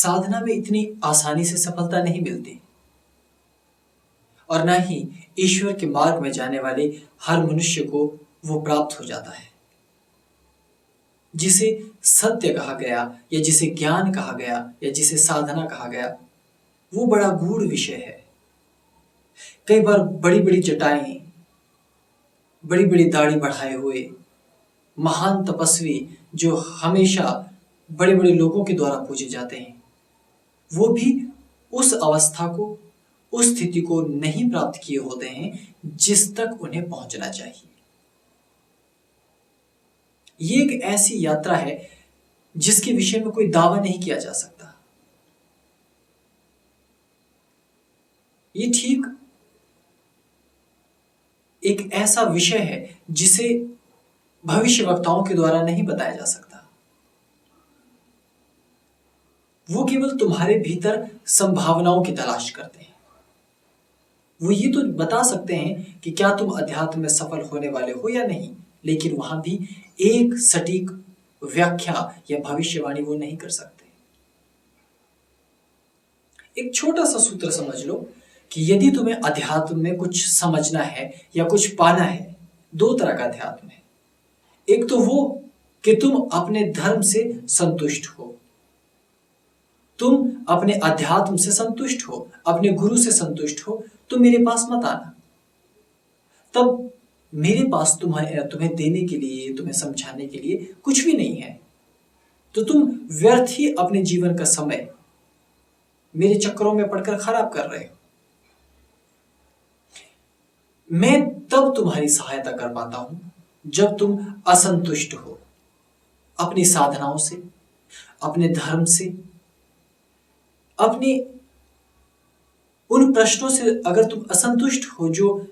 साधना में इतनी आसानी से सफलता नहीं मिलती और ना ही ईश्वर के मार्ग में जाने वाले हर मनुष्य को वो प्राप्त हो जाता है। जिसे सत्य कहा गया या जिसे ज्ञान कहा गया या जिसे साधना कहा गया, वो बड़ा गूढ़ विषय है। कई बार बड़ी बड़ी जटाएं, बड़ी बड़ी दाढ़ी बढ़ाए हुए महान तपस्वी जो हमेशा बड़े बड़े लोगों के द्वारा पूजे जाते हैं, वो भी उस अवस्था को, उस स्थिति को नहीं प्राप्त किए होते हैं जिस तक उन्हें पहुंचना चाहिए। ये एक ऐसी यात्रा है जिसके विषय में कोई दावा नहीं किया जा सकता। ये ठीक एक ऐसा विषय है जिसे भविष्यवक्ताओं के द्वारा नहीं बताया जा सकता। वो केवल तुम्हारे भीतर संभावनाओं की तलाश करते हैं। वो ये तो बता सकते हैं कि क्या तुम अध्यात्म में सफल होने वाले हो या नहीं, लेकिन वहां भी एक सटीक व्याख्या या भविष्यवाणी वो नहीं कर सकते। एक छोटा सा सूत्र समझ लो कि यदि तुम्हें अध्यात्म में कुछ समझना है या कुछ पाना है, दो तरह का अध्यात्म है। एक तो वो कि तुम अपने धर्म से संतुष्ट हो, तुम अपने अध्यात्म से संतुष्ट हो, अपने गुरु से संतुष्ट हो, तो मेरे पास मत आना। तब मेरे पास तुम्हें देने के लिए, तुम्हें समझाने के लिए कुछ भी नहीं है। तो तुम व्यर्थ ही अपने जीवन का समय मेरे चक्करों में पड़कर खराब कर रहे हो। मैं तब तुम्हारी सहायता कर पाता हूं जब तुम असंतुष्ट हो अपनी साधनाओं से, अपने धर्म से, अपने उन प्रश्नों से। अगर तुम असंतुष्ट हो जो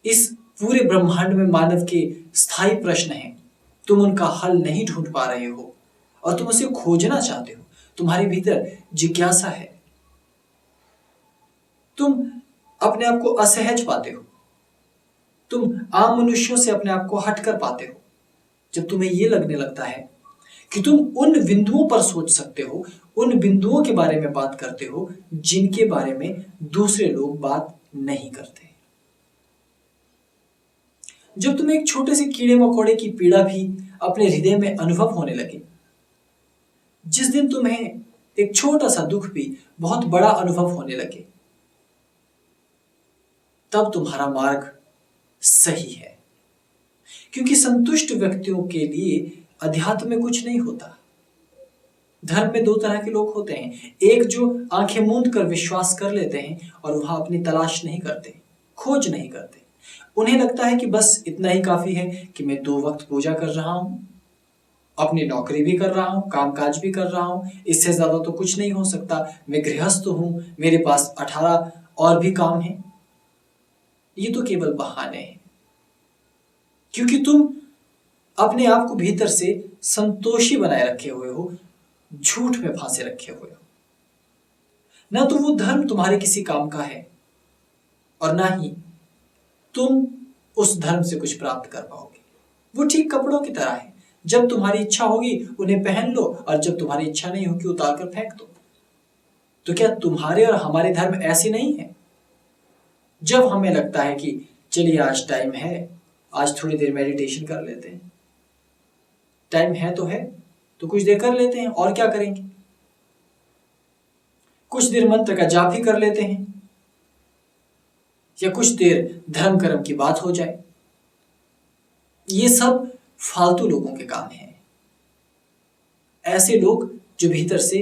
इस पूरे ब्रह्मांड में मानव के स्थायी प्रश्न हैं, तुम उनका हल नहीं ढूंढ पा रहे हो और तुम उसे खोजना चाहते हो, तुम्हारे भीतर जिज्ञासा है, तुम अपने आप को असहज पाते हो, तुम आम मनुष्यों से अपने आप को हट कर पाते हो, जब तुम्हें यह लगने लगता है कि तुम उन बिंदुओं पर सोच सकते हो, उन बिंदुओं के बारे में बात करते हो जिनके बारे में दूसरे लोग बात नहीं करते। जब तुम्हें एक छोटे से कीड़े मकोड़े की पीड़ा भी अपने हृदय में अनुभव होने लगे, जिस दिन तुम्हें एक छोटा सा दुख भी बहुत बड़ा अनुभव होने लगे, तब तुम्हारा मार्ग सही है। क्योंकि संतुष्ट व्यक्तियों के लिए अध्यात्म में कुछ नहीं होता। धर्म में दो तरह के लोग होते हैं, एक जो आंखें मूंद कर विश्वास कर लेते हैं और वहां अपनी तलाश नहीं करते, खोज नहीं करते। उन्हें लगता है कि बस इतना ही काफी है कि मैं 2 वक्त पूजा कर रहा हूं, अपनी नौकरी भी कर रहा हूं, कामकाज भी कर रहा हूं, इससे ज्यादा तो कुछ नहीं हो सकता, मैं गृहस्थ हूं, मेरे पास 18 और भी काम हैं। ये तो केवल बहाने हैं, क्योंकि तुम अपने आप को भीतर से संतोषी बनाए रखे हुए हो, झूठ में फांसे रखे हुए हो। ना तो वो धर्म तुम्हारे किसी काम का है और ना ही तुम उस धर्म से कुछ प्राप्त कर पाओगे। वो ठीक कपड़ों की तरह है, जब तुम्हारी इच्छा होगी उन्हें पहन लो और जब तुम्हारी इच्छा नहीं होगी उतार कर फेंक दो। तो क्या तुम्हारे और हमारे धर्म ऐसे नहीं है? जब हमें लगता है कि चलिए आज टाइम है, आज थोड़ी देर मेडिटेशन कर लेते हैं, टाइम है तो कुछ देर कर लेते हैं, और क्या करेंगे, कुछ देर मंत्र का जाप ही कर लेते हैं, या कुछ देर धर्म कर्म की बात हो जाए। ये सब फालतू लोगों के काम हैं। ऐसे लोग जो भीतर से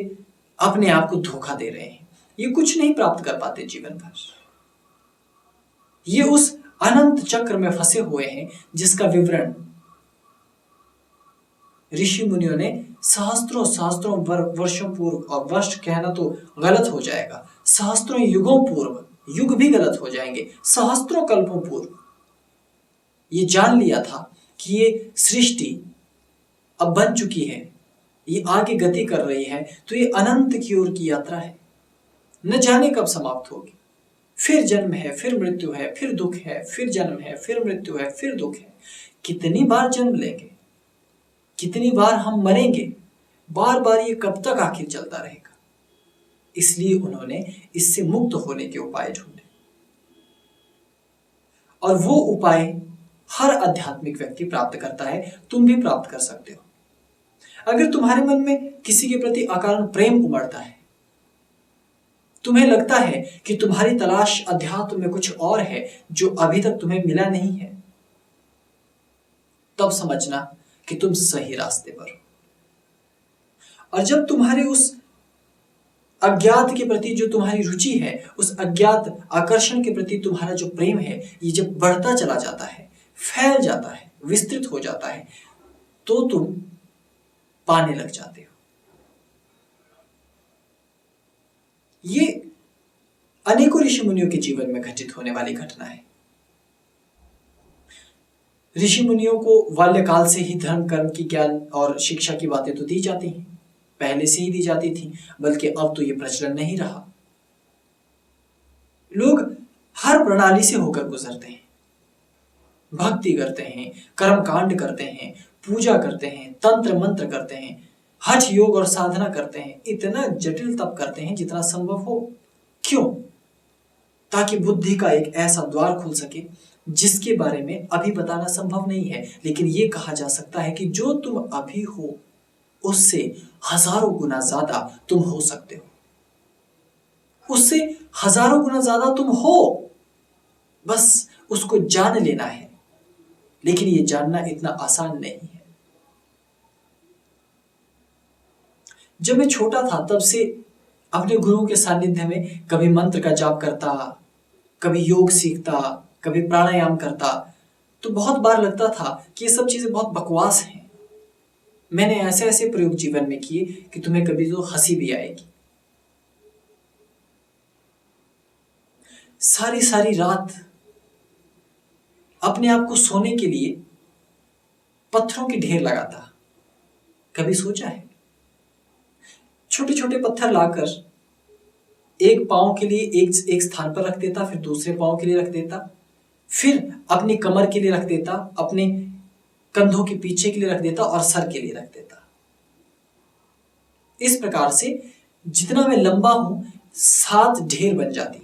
अपने आप को धोखा दे रहे हैं, ये कुछ नहीं प्राप्त कर पाते जीवन भर। ये उस अनंत चक्र में फंसे हुए हैं जिसका विवरण ऋषि मुनियों ने सहस्त्रों वर्षों पूर्व, और वर्ष कहना तो गलत हो जाएगा, सहस्त्रों युगों पूर्व, युग भी गलत हो जाएंगे, सहस्त्रों कल्पों पूर्व ये जान लिया था कि ये सृष्टि अब बन चुकी है, ये आगे गति कर रही है, तो ये अनंत की ओर की यात्रा है, न जाने कब समाप्त होगी। फिर जन्म है, फिर मृत्यु है, फिर दुख है, फिर जन्म है, फिर मृत्यु है, फिर दुख है। कितनी बार जन्म लेंगे, कितनी बार हम मरेंगे, बार बार ये कब तक आखिर चलता रहेगा? इसलिए उन्होंने इससे मुक्त होने के उपाय ढूंढे, और वो उपाय हर आध्यात्मिक व्यक्ति प्राप्त करता है। तुम भी प्राप्त कर सकते हो। अगर तुम्हारे मन में किसी के प्रति अकारण प्रेम उमड़ता है, तुम्हें लगता है कि तुम्हारी तलाश अध्यात्म में कुछ और है जो अभी तक तुम्हें मिला नहीं है, तब समझना कि तुम सही रास्ते पर हो। और जब तुम्हारे उस अज्ञात के प्रति जो तुम्हारी रुचि है, उस अज्ञात आकर्षण के प्रति तुम्हारा जो प्रेम है, ये जब बढ़ता चला जाता है, फैल जाता है, विस्तृत हो जाता है, तो तुम पाने लग जाते हो। ये अनेकों ऋषि मुनियों के जीवन में घटित होने वाली घटना है। ऋषि मुनियों को बाल्यकाल से ही धर्म कर्म की ज्ञान और शिक्षा की बातें तो दी जाती हैं, पहले से ही दी जाती थी, बल्कि अब तो ये प्रचलन नहीं रहा। लोग हर प्रणाली से होकर गुजरते हैं, भक्ति करते हैं, कर्म कांड करते हैं, पूजा करते हैं, तंत्र मंत्र करते हैं, हठ योग और साधना करते हैं, इतना जटिल तप करते हैं जितना संभव हो। क्यों? ताकि बुद्धि का एक ऐसा द्वार खुल सके जिसके बारे में अभी बताना संभव नहीं है, लेकिन ये कहा जा सकता है कि जो तुम अभी हो उससे हजारों गुना ज्यादा तुम हो सकते हो। उससे हजारों गुना ज्यादा तुम हो, बस उसको जान लेना है। लेकिन ये जानना इतना आसान नहीं है। जब मैं छोटा था तब से अपने गुरुओं के सानिध्य में कभी मंत्र का जाप करता, कभी योग सीखता, कभी प्राणायाम करता, तो बहुत बार लगता था कि ये सब चीजें बहुत बकवास हैं। मैंने ऐसे ऐसे प्रयोग जीवन में किए कि तुम्हें कभी तो हंसी भी आएगी। सारी सारी रात अपने आप को सोने के लिए पत्थरों की ढेर लगाता। कभी सोचा है? छोटे छोटे पत्थर लाकर एक पांव के लिए एक स्थान पर रख देता, फिर दूसरे पांव के लिए रख देता, फिर अपनी कमर के लिए रख देता, अपने कंधों के पीछे के लिए रख देता और सर के लिए रख देता। इस प्रकार से जितना मैं लंबा हूं 7 ढेर बन जाती।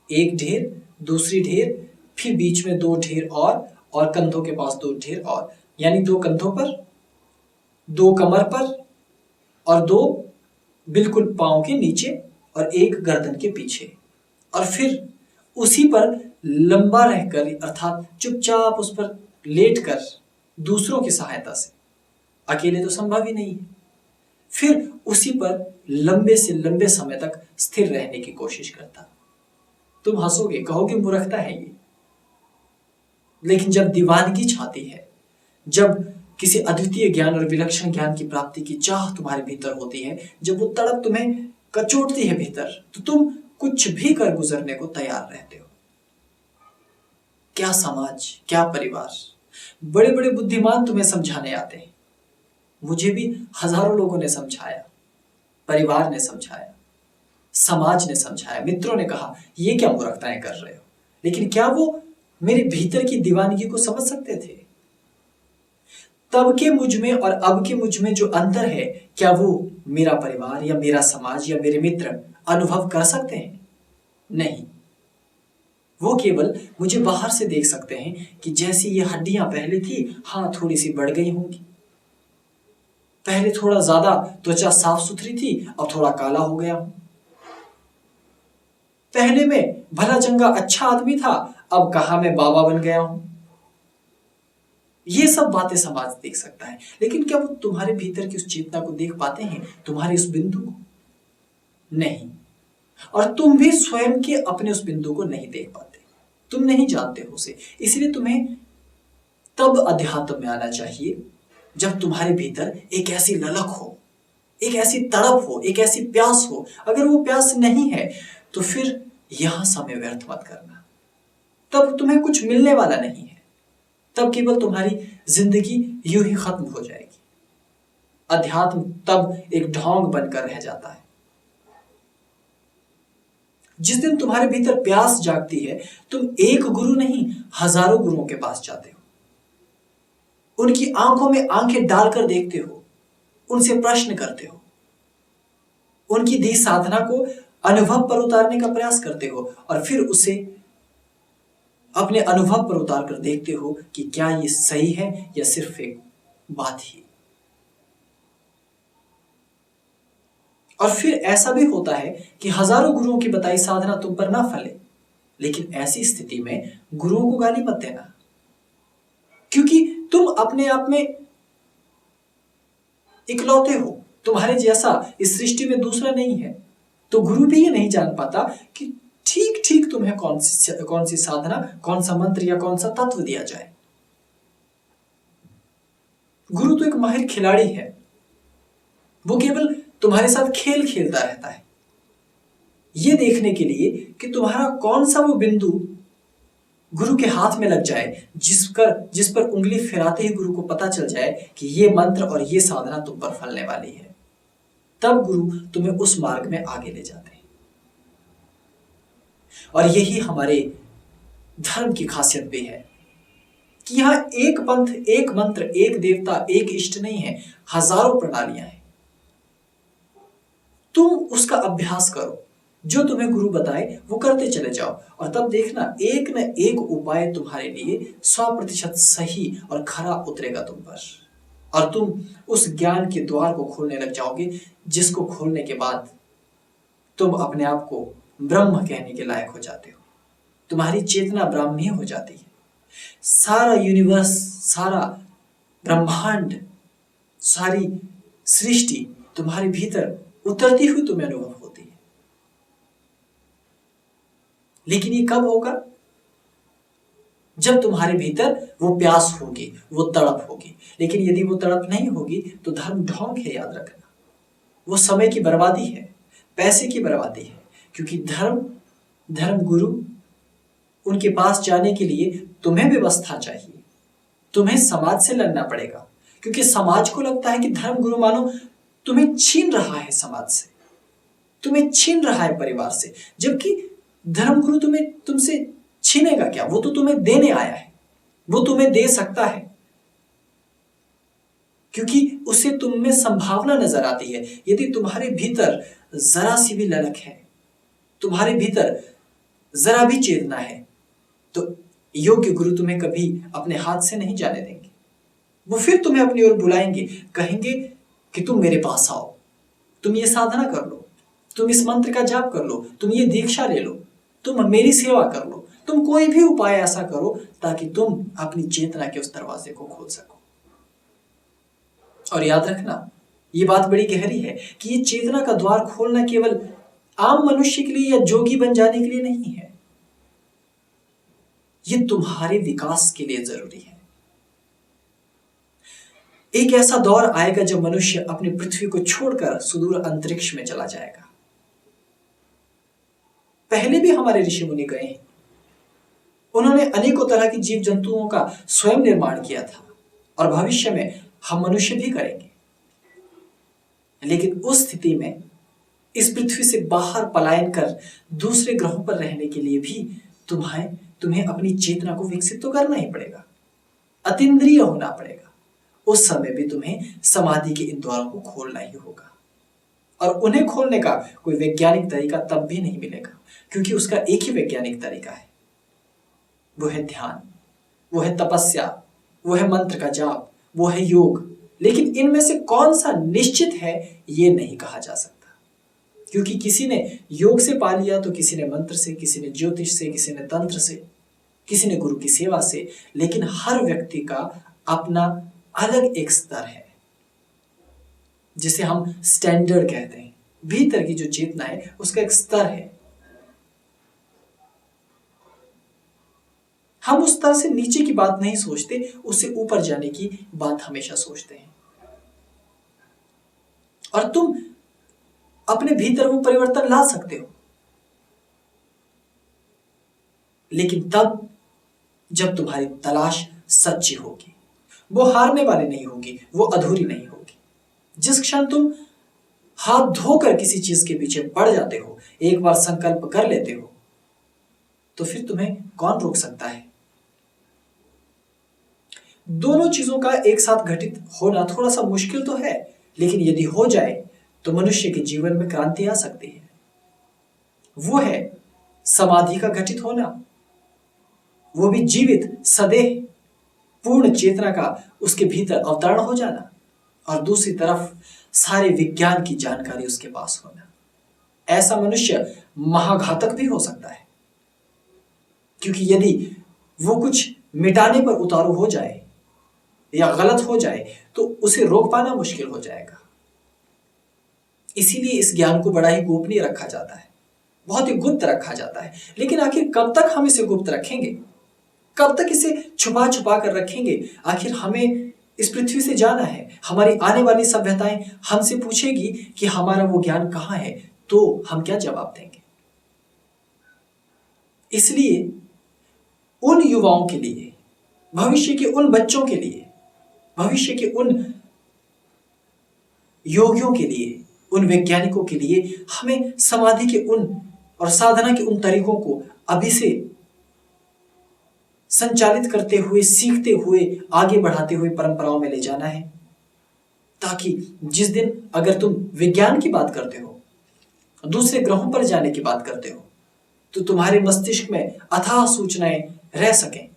एक ढेर, दूसरी ढेर, फिर बीच में 2 ढेर और कंधों के पास 2 ढेर और, यानी 2 कंधों पर, 2 कमर पर और 2 बिल्कुल पांव के नीचे और 1 गर्दन के पीछे। और फिर उसी पर लंबा रहकर, अर्थात चुपचाप उस पर लेटकर दूसरों की सहायता से, अकेले तो संभव ही नहीं है, फिर उसी पर लंबे से लंबे समय तक स्थिर रहने की कोशिश करता। तुम हंसोगे, कहोगे मूर्खता है ये, लेकिन जब दीवानगी छाती है, जब किसी अद्वितीय ज्ञान और विलक्षण ज्ञान की प्राप्ति की चाह तुम्हारे भीतर होती है, जब वो तड़प तुम्हें कचोटती है भीतर, तो तुम कुछ भी कर गुजरने को तैयार रहते हो। क्या समाज, क्या परिवार, बड़े बड़े बुद्धिमान तुम्हें समझाने आते हैं। मुझे भी हजारों लोगों ने समझाया, परिवार ने समझाया, समाज ने समझाया, मित्रों ने कहा ये क्या मूर्खताएं कर रहे हो, लेकिन क्या वो मेरे भीतर की दीवानगी को समझ सकते थे? तब के मुझ में और अब के मुझ में जो अंतर है, क्या वो मेरा परिवार या मेरा समाज या मेरे मित्र अनुभव कर सकते हैं? नहीं। वो केवल मुझे बाहर से देख सकते हैं कि जैसी ये हड्डियां पहले थी, हाँ थोड़ी सी बढ़ गई होंगी, पहले थोड़ा ज्यादा त्वचा साफ सुथरी थी, अब थोड़ा काला हो गया हूं, पहले में भला चंगा अच्छा आदमी था, अब कहां मैं बाबा बन गया हूं। ये सब बातें समाज देख सकता है, लेकिन क्या वो तुम्हारे भीतर की उस चेतना को देख पाते हैं, तुम्हारे उस बिंदु को? नहीं। और तुम भी स्वयं के अपने उस बिंदु को नहीं देख पाते, तुम नहीं जानते हो उसे। इसलिए तुम्हें तब अध्यात्म में आना चाहिए जब तुम्हारे भीतर एक ऐसी ललक हो, एक ऐसी तड़प हो, एक ऐसी प्यास हो। अगर वो प्यास नहीं है तो फिर यहां समय व्यर्थ मत करना, तब तुम्हें कुछ मिलने वाला नहीं है, तब केवल तुम्हारी जिंदगी यूं ही खत्म हो जाएगी। अध्यात्म तब एक ढोंग बनकर रह जाता है। जिस दिन तुम्हारे भीतर प्यास जागती है, तुम एक गुरु नहीं हजारों गुरुओं के पास जाते हो, उनकी आंखों में आंखें डालकर देखते हो, उनसे प्रश्न करते हो, उनकी दी साधना को अनुभव पर उतारने का प्रयास करते हो और फिर उसे अपने अनुभव पर उतार कर देखते हो कि क्या ये सही है या सिर्फ एक बात ही। और फिर ऐसा भी होता है कि हजारों गुरुओं की बताई साधना तुम पर ना फले, लेकिन ऐसी स्थिति में गुरुओं को गाली मत देना, क्योंकि तुम अपने आप में इकलौते हो, तुम्हारे जैसा इस सृष्टि में दूसरा नहीं है। तो गुरु भी ये नहीं जान पाता कि ठीक ठीक तुम्हें कौन सी साधना, कौन सा मंत्र या कौन सा तत्व दिया जाए। गुरु तो एक माहिर खिलाड़ी है, वो केवल तुम्हारे साथ खेल खेलता रहता है, ये देखने के लिए कि तुम्हारा कौन सा वो बिंदु गुरु के हाथ में लग जाए, जिस पर उंगली फिराते ही गुरु को पता चल जाए कि ये मंत्र और ये साधना तुम पर फलने वाली है। तब गुरु तुम्हें उस मार्ग में आगे ले जाते हैं। और यही हमारे धर्म की खासियत भी है कि यहां एक पंथ, एक मंत्र, एक देवता, एक इष्ट नहीं है, हजारों प्रणालियां हैं। तुम उसका अभ्यास करो, जो तुम्हें गुरु बताए वो करते चले जाओ, और तब देखना एक न एक उपाय तुम्हारे लिए 100% सही और खरा उतरेगा तुम पर, और तुम उस ज्ञान के द्वार को खोलने लग जाओगे, जिसको खोलने के बाद तुम अपने आप को ब्रह्म कहने के लायक हो जाते हो। तुम्हारी चेतना ब्राह्मी हो जाती है। सारा यूनिवर्स, सारा ब्रह्मांड, सारी सृष्टि तुम्हारे भीतर उतरती हुई तुम्हें अनुभव होती है। लेकिन ये कब होगा? जब तुम्हारे भीतर वो प्यास होगी, वो तड़प होगी। लेकिन यदि वो तड़प नहीं होगी तो धर्म ढोंग है, याद रखना। वो समय की बर्बादी है, पैसे की बर्बादी है, क्योंकि धर्म गुरु, उनके पास जाने के लिए तुम्हें व्यवस्था चाहिए, तुम्हें समाज से लड़ना पड़ेगा, क्योंकि समाज को लगता है कि धर्म गुरु मानो तुम्हें छीन रहा है समाज से, तुम्हें छीन रहा है परिवार से, जबकि धर्मगुरु तुमसे छीनेगा क्या? वो तो तुम्हें देने आया है, वो तुम्हें दे सकता है, क्योंकि उसे तुम में संभावना नजर आती है। यदि तुम्हारे भीतर जरा सी भी ललक है, तुम्हारे भीतर जरा भी चेतना है, तो योग्य गुरु तुम्हें कभी अपने हाथ से नहीं जाने देंगे। वो फिर तुम्हें अपनी ओर बुलाएंगे, कहेंगे कि तुम मेरे पास आओ, तुम ये साधना कर लो, तुम इस मंत्र का जाप कर लो, तुम ये दीक्षा ले लो, तुम मेरी सेवा कर लो, तुम कोई भी उपाय ऐसा करो ताकि तुम अपनी चेतना के उस दरवाजे को खोल सको। और याद रखना, ये बात बड़ी गहरी है कि ये चेतना का द्वार खोलना केवल आम मनुष्य के लिए या जोगी बन जाने के लिए नहीं है, ये तुम्हारे विकास के लिए जरूरी है। एक ऐसा दौर आएगा जब मनुष्य अपनी पृथ्वी को छोड़कर सुदूर अंतरिक्ष में चला जाएगा। पहले भी हमारे ऋषि मुनि गए हैं, उन्होंने अनेकों तरह की जीव जंतुओं का स्वयं निर्माण किया था, और भविष्य में हम मनुष्य भी करेंगे। लेकिन उस स्थिति में इस पृथ्वी से बाहर पलायन कर दूसरे ग्रहों पर रहने के लिए भी तुम्हें अपनी चेतना को विकसित तो करना ही पड़ेगा, अतीन्द्रिय होना पड़ेगा। उस समय भी तुम्हें समाधि के इन द्वारों को खोलना ही होगा, और उन्हें खोलने का कोई वैज्ञानिक तरीका तब भी नहीं मिलेगा, क्योंकि उसका एक ही वैज्ञानिक तरीका है, वो है ध्यान, वो है तपस्या, वो है मंत्र का जाप, वो है योग। लेकिन इनमें से कौन सा निश्चित है ये नहीं कहा जा सकता, क्योंकि किसी ने योग से पा लिया तो किसी ने मंत्र से, किसी ने ज्योतिष से, किसी ने तंत्र से, किसी ने गुरु की सेवा से। लेकिन हर व्यक्ति का अपना अलग एक स्तर है, जिसे हम स्टैंडर्ड कहते हैं। भीतर की जो चेतना है उसका एक स्तर है। हम उस स्तर से नीचे की बात नहीं सोचते, उससे ऊपर जाने की बात हमेशा सोचते हैं। और तुम अपने भीतर वो परिवर्तन ला सकते हो, लेकिन तब जब तुम्हारी तलाश सच्ची होगी, वो हारने वाली नहीं होगी, वो अधूरी नहीं होगी। जिस क्षण तुम हाथ धोकर किसी चीज के पीछे पड़ जाते हो, एक बार संकल्प कर लेते हो, तो फिर तुम्हें कौन रोक सकता है? दोनों चीजों का एक साथ घटित होना थोड़ा सा मुश्किल तो है, लेकिन यदि हो जाए तो मनुष्य के जीवन में क्रांति आ सकती है। वो है समाधि का घटित होना, वो भी जीवित सदेह पूर्ण चेतना का उसके भीतर अवतरण हो जाना, और दूसरी तरफ सारे विज्ञान की जानकारी उसके पास होना। ऐसा मनुष्य महाघातक भी हो सकता है, क्योंकि यदि वो कुछ मिटाने पर उतारू हो जाए या गलत हो जाए तो उसे रोक पाना मुश्किल हो जाएगा। इसीलिए इस ज्ञान को बड़ा ही गोपनीय रखा जाता है, बहुत ही गुप्त रखा जाता है। लेकिन आखिर कब तक हम इसे गुप्त रखेंगे, कब तक इसे छुपा छुपा कर रखेंगे? आखिर हमें इस पृथ्वी से जाना है, हमारी आने वाली सभ्यताएं हमसे पूछेगी कि हमारा वो ज्ञान कहाँ है, तो हम क्या जवाब देंगे? इसलिए उन युवाओं के लिए, भविष्य के उन बच्चों के लिए, भविष्य के उन योगियों के लिए, उन वैज्ञानिकों के लिए हमें समाधि के उन और साधना के उन तरीकों को अभी से संचालित करते हुए, सीखते हुए, आगे बढ़ाते हुए परंपराओं में ले जाना है, ताकि जिस दिन अगर तुम विज्ञान की बात करते हो, दूसरे ग्रहों पर जाने की बात करते हो, तो तुम्हारे मस्तिष्क में अथाह सूचनाएं रह सकें।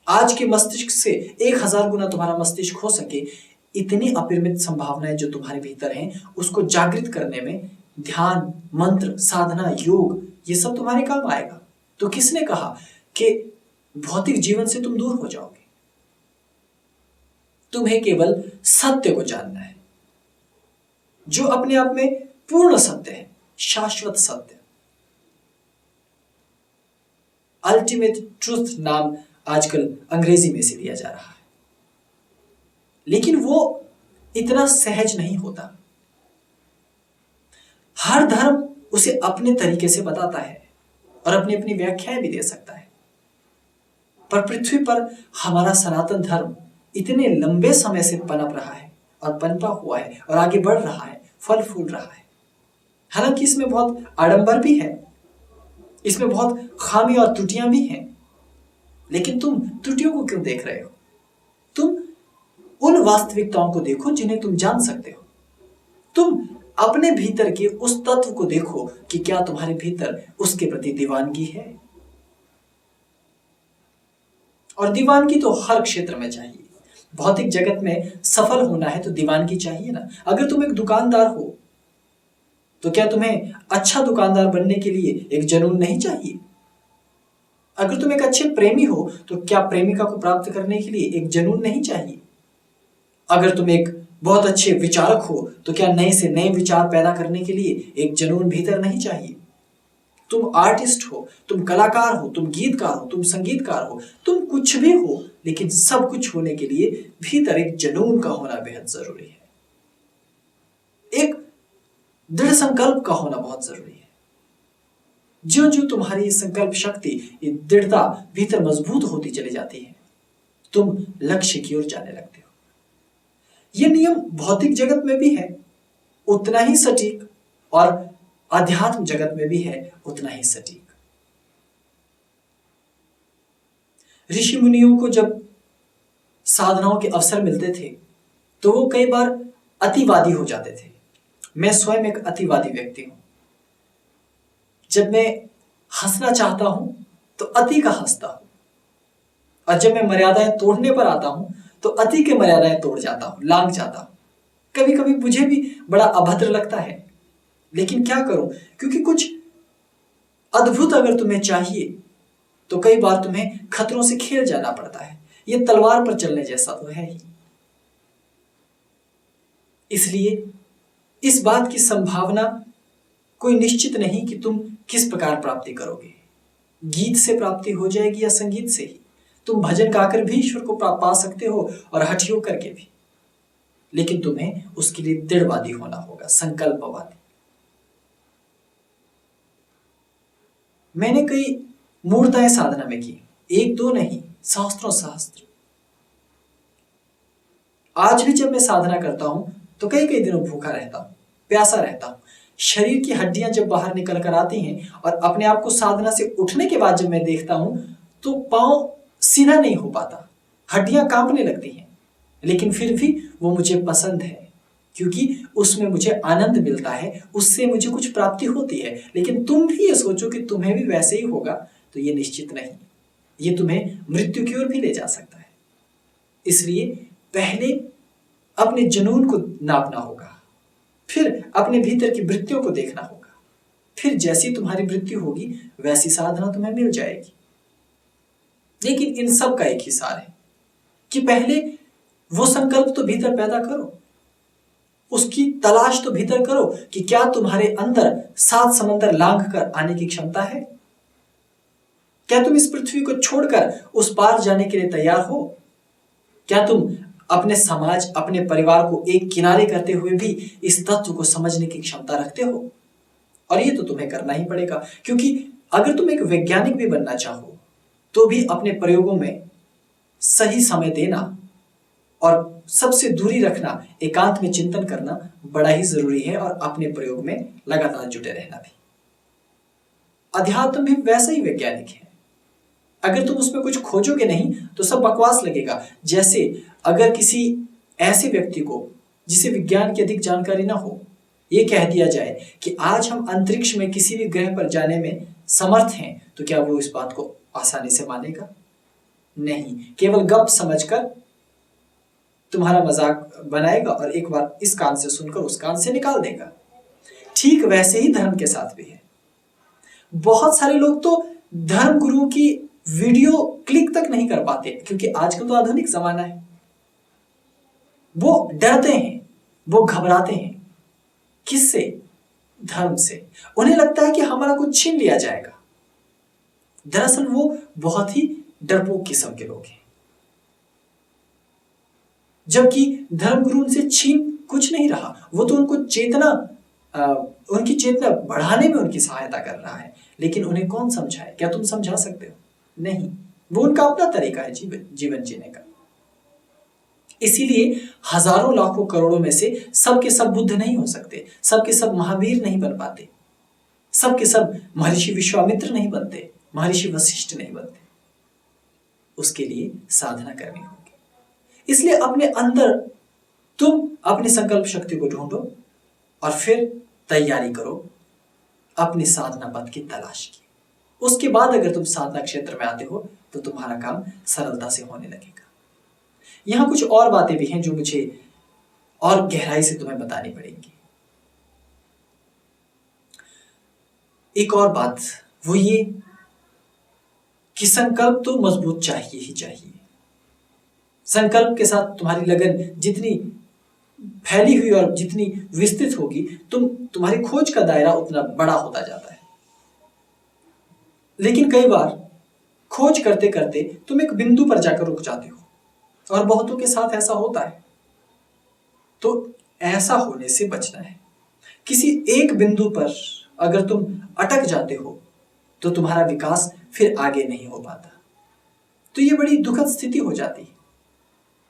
आज के मस्तिष्क से 1000 गुना तुम्हारा मस्तिष्क हो सके, इतनी अपरिमित संभावनाएं जो तुम्हारे भीतर हैं, उसको जागृत करने में ध्यान, मंत्र, साधना, योग, ये सब तुम्हारे काम आएगा। तो किसने कहा कि भौतिक जीवन से तुम दूर हो जाओगे? तुम्हें केवल सत्य को जानना है, जो अपने आप में पूर्ण सत्य है, शाश्वत सत्य। अल्टीमेट ट्रूथ नाम आजकल अंग्रेजी में से लिया जा रहा है, लेकिन वो इतना सहज नहीं होता। हर धर्म उसे अपने तरीके से बताता है और अपनी अपनी व्याख्याएं भी दे सकता है, पर पृथ्वी पर हमारा सनातन धर्म इतने लंबे समय से पनप रहा है और पनपा हुआ है और आगे बढ़ रहा है, फल फूल रहा है। हालांकि इसमें बहुत आडंबर भी है, इसमें बहुत खामी और त्रुटियां भी हैं, लेकिन तुम त्रुटियों को क्यों देख रहे हो? तुम उन वास्तविकताओं को देखो जिन्हें तुम जान सकते हो। तुम अपने भीतर के उस तत्व को देखो कि क्या तुम्हारे भीतर उसके प्रति दीवानगी है। और दीवानगी तो हर क्षेत्र में चाहिए। भौतिक जगत में सफल होना है तो दीवानगी चाहिए ना। अगर तुम एक दुकानदार हो तो क्या तुम्हें अच्छा दुकानदार बनने के लिए एक जुनून नहीं चाहिए? अगर तुम एक अच्छे प्रेमी हो तो क्या प्रेमिका को प्राप्त करने के लिए एक जुनून नहीं चाहिए? अगर तुम एक बहुत अच्छे विचारक हो तो क्या नए से नए विचार पैदा करने के लिए एक जुनून भीतर नहीं चाहिए? तुम आर्टिस्ट हो, तुम कलाकार हो, तुम गीतकार हो, तुम संगीतकार हो, तुम कुछ भी हो, लेकिन सब कुछ होने के लिए भीतर एक जुनून का होना बेहद जरूरी है। एक दृढ़ संकल्प का होना बहुत जरूरी है। ज्यों ज्यों तुम्हारी संकल्प शक्ति, ये दृढ़ता भीतर मजबूत होती चली जाती है, तुम लक्ष्य की ओर जाने लगते हो। यह नियम भौतिक जगत में भी है उतना ही सटीक, और आध्यात्म जगत में भी है उतना ही सटीक। ऋषि मुनियों को जब साधनाओं के अवसर मिलते थे तो वो कई बार अतिवादी हो जाते थे। मैं स्वयं एक अतिवादी व्यक्ति हूं। जब मैं हंसना चाहता हूं तो अति का हंसता हूं, और जब मैं मर्यादाएं तोड़ने पर आता हूं तो अति के मर्यादाएं तोड़ जाता हूं, लांघ जाता हूं। कभी कभी मुझे भी बड़ा अभद्र लगता है, लेकिन क्या करूं, क्योंकि कुछ अद्भुत अगर तुम्हें चाहिए तो कई बार तुम्हें खतरों से खेल जाना पड़ता है। यह तलवार पर चलने जैसा तो है ही। इसलिए इस बात की संभावना कोई निश्चित नहीं कि तुम किस प्रकार प्राप्ति करोगे। गीत से प्राप्ति हो जाएगी या संगीत से ही। तुम भजन गाकर भी ईश्वर को पा सकते हो और हठयोग करके भी, लेकिन तुम्हें उसके लिए दृढ़वादी होना होगा, संकल्पवादी। मैंने कई मूर्ताएं साधना में की, एक दो नहीं, सहस्त्रों सहस्त्र। आज भी जब मैं साधना करता हूं तो कई कई दिनों भूखा रहता हूं, प्यासा रहता हूं। शरीर की हड्डियां जब बाहर निकल कर आती हैं और अपने आप को साधना से उठने के बाद जब मैं देखता हूं तो पांव सीधा नहीं हो पाता, हड्डियां कांपने लगती हैं, लेकिन फिर भी वो मुझे पसंद है। क्योंकि उसमें मुझे आनंद मिलता है, उससे मुझे कुछ प्राप्ति होती है। लेकिन तुम भी ये सोचो कि तुम्हें भी वैसे ही होगा, तो ये निश्चित नहीं, ये तुम्हें मृत्यु की ओर भी ले जा सकता है। इसलिए पहले अपने जुनून को नापना होगा, फिर अपने भीतर की वृत्तियों को देखना होगा, फिर जैसी तुम्हारी वृत्ति होगी वैसी साधना तुम्हें मिल जाएगी। लेकिन इन सब का एक ही सार है कि पहले वो संकल्प तो भीतर पैदा करो, उसकी तलाश तो भीतर करो कि क्या तुम्हारे अंदर 7 समंदर लांघ कर आने की क्षमता है। क्या तुम इस पृथ्वी को छोड़कर उस पार जाने के लिए तैयार हो? क्या तुम अपने समाज, अपने परिवार को एक किनारे करते हुए भी इस तत्व को समझने की क्षमता रखते हो? और ये तो तुम्हें करना ही पड़ेगा, क्योंकि अगर तुम एक वैज्ञानिक भी बनना चाहो तो भी अपने प्रयोगों में सही समय देना और सबसे दूरी रखना, एकांत में चिंतन करना बड़ा ही जरूरी है, और अपने प्रयोग में लगातार जुटे रहना भी। अध्यात्म भी वैसा ही वैज्ञानिक है। अगर तुम उसमें कुछ खोजोगे नहीं तो सब बकवास लगेगा। जैसे अगर किसी ऐसे व्यक्ति को जिसे विज्ञान की अधिक जानकारी ना हो, ये कह दिया जाए कि आज हम अंतरिक्ष में किसी भी ग्रह पर जाने में समर्थ हैं, तो क्या वो इस बात को आसानी से मानेगा? नहीं, केवल गप समझकर तुम्हारा मजाक बनाएगा और एक बार इस कान से सुनकर उस कान से निकाल देगा। ठीक वैसे ही धर्म के साथ भी है। बहुत सारे लोग तो धर्म गुरु की वीडियो क्लिक तक नहीं कर पाते, क्योंकि आजकल तो आधुनिक जमाना है। वो डरते हैं, वो घबराते हैं। किससे? धर्म से। उन्हें लगता है कि हमारा कुछ छीन लिया जाएगा। दरअसल वो बहुत ही डरपोक किस्म के लोग हैं, जबकि धर्मगुरु उनसे छीन कुछ नहीं रहा। वो तो उनको उनकी चेतना बढ़ाने में उनकी सहायता कर रहा है। लेकिन उन्हें कौन समझाए? क्या तुम समझा सकते हो? नहीं, वो उनका अपना तरीका है जीवन जीने का। इसीलिए हजारों लाखों करोड़ों में से सब के सब बुद्ध नहीं हो सकते, सब के सब महावीर नहीं बन पाते, सब के सब महर्षि विश्वामित्र नहीं बनते, महर्षि वशिष्ठ नहीं बनते। उसके लिए साधना करनी होगी। इसलिए अपने अंदर तुम अपनी संकल्प शक्ति को ढूंढो और फिर तैयारी करो अपनी साधना पथ की तलाश की। उसके बाद अगर तुम साधना क्षेत्र में आते हो तो तुम्हारा काम सरलता से होने लगेगा। यहां कुछ और बातें भी हैं जो मुझे और गहराई से तुम्हें बतानी पड़ेंगी। एक और बात वो ये कि संकल्प तो मजबूत चाहिए ही चाहिए। संकल्प के साथ तुम्हारी लगन जितनी फैली हुई और जितनी विस्तृत होगी, तुम्हारी खोज का दायरा उतना बड़ा होता जाता है। लेकिन कई बार खोज करते करते तुम एक बिंदु पर जाकर रुक जाते हो, और बहुतों के साथ ऐसा होता है। तो ऐसा होने से बचना है। किसी एक बिंदु पर अगर तुम अटक जाते हो तो तुम्हारा विकास फिर आगे नहीं हो पाता। तो ये बड़ी दुखद स्थिति हो जाती है।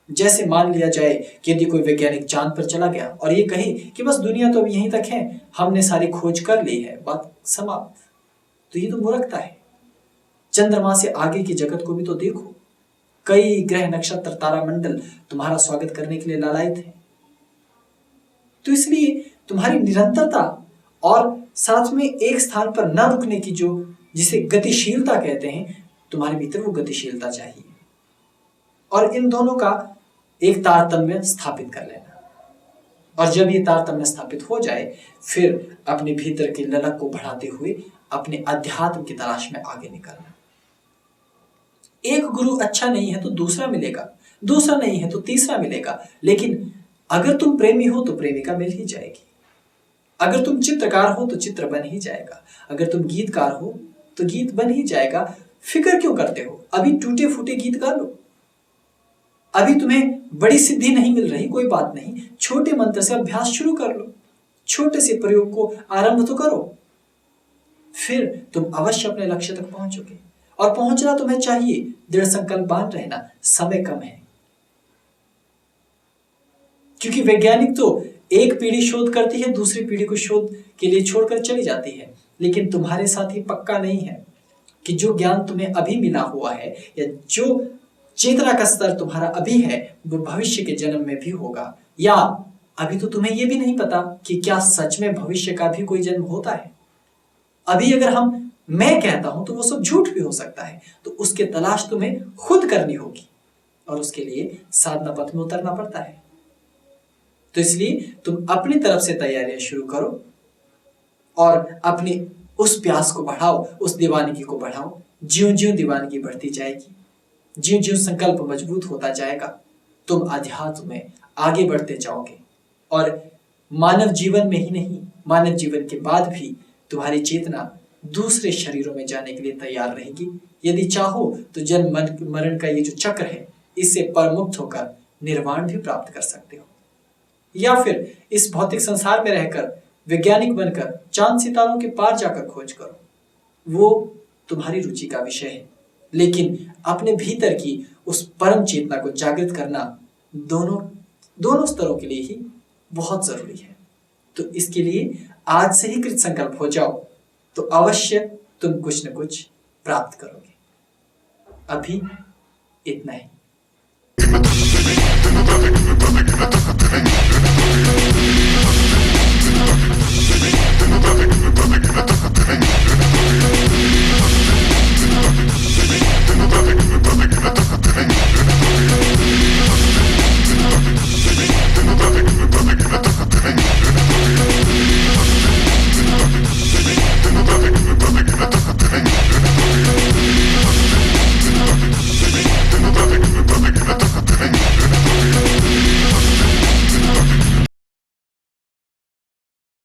जैसे मान लिया जाए कि यदि कोई वैज्ञानिक चांद पर चला गया और ये कहे कि बस दुनिया तो अब यहीं तक है, हमने सारी खोज कर ली है, बात समाप्त। तो ये तो मूर्खता है। चंद्रमा से आगे की जगत को भी तो देखो। कई ग्रह, नक्षत्र, तारामंडल तुम्हारा स्वागत करने के लिए लालायित है। तो इसलिए तुम्हारी निरंतरता और साथ में एक स्थान पर न रुकने की जिसे गतिशीलता कहते हैं, तुम्हारे भीतर वो गतिशीलता चाहिए। और इन दोनों का एक तारतम्य स्थापित कर लेना। और जब ये तारतम्य स्थापित हो जाए, फिर अपने भीतर की ललक को बढ़ाते हुए अपने अध्यात्म की तलाश में आगे निकलना। एक गुरु अच्छा नहीं है तो दूसरा मिलेगा, दूसरा नहीं है तो तीसरा मिलेगा। लेकिन अगर तुम प्रेमी हो तो प्रेमिका मिल ही जाएगी। अगर तुम चित्रकार हो तो चित्र बन ही जाएगा। अगर तुम गीतकार हो तो गीत बन ही जाएगा। फिक्र क्यों करते हो? अभी टूटे फूटे गीत गा लो। अभी तुम्हें बड़ी सिद्धि नहीं मिल रही, कोई बात नहीं, छोटे मंत्र से अभ्यास शुरू कर लो। छोटे से प्रयोग को आरंभ तो करो, फिर तुम अवश्य अपने लक्ष्य तक पहुंचोगे। और पहुंचना तुम्हें चाहिए, दृढ़ संकल्पवान रहना। समय कम है, क्योंकि वैज्ञानिक तो एक पीढ़ी शोध करती है, दूसरी पीढ़ी को शोध के लिए छोड़कर चली जाती है। लेकिन तुम्हारे साथ ये पक्का नहीं है कि जो ज्ञान तुम्हें अभी मिला हुआ है या जो चेतना का स्तर तुम्हारा अभी है वो भविष्य के जन्म में भी होगा, या अभी तो तुम्हें यह भी नहीं पता कि क्या सच में भविष्य का भी कोई जन्म होता है। अभी अगर मैं कहता हूं तो वो सब झूठ भी हो सकता है, तो उसके तलाश तुम्हें खुद करनी होगी और उसके लिए साधना पथ में उतरना पड़ता है। तो इसलिए तुम अपनी तरफ से तैयारियां शुरू करो और अपनी उस प्यास को बढ़ाओ, उस दीवानगी को बढ़ाओ। ज्यों ज्यों दीवानगी बढ़ती जाएगी, ज्यों ज्यों संकल्प मजबूत होता जाएगा, तुम अध्यात्म में आगे बढ़ते जाओगे और मानव जीवन में ही नहीं, मानव जीवन के बाद भी तुम्हारी चेतना दूसरे शरीरों में जाने के लिए तैयार रहेगी। यदि चाहो तो जन्म मरण का ये जो चक्र है, इससे परमुक्त होकर निर्वाण भी प्राप्त कर सकते हो, या फिर इस भौतिक संसार में रहकर वैज्ञानिक बनकर चांद सितारों के पार जाकर खोज करो। वो तुम्हारी रुचि का विषय है, लेकिन अपने भीतर की उस परम चेतना को जागृत करना दोनों स्तरों के लिए ही बहुत जरूरी है। तो इसके लिए आज से ही कृत संकल्प हो जाओ, तो अवश्य तुम कुछ न कुछ प्राप्त करोगे। अभी इतना ही।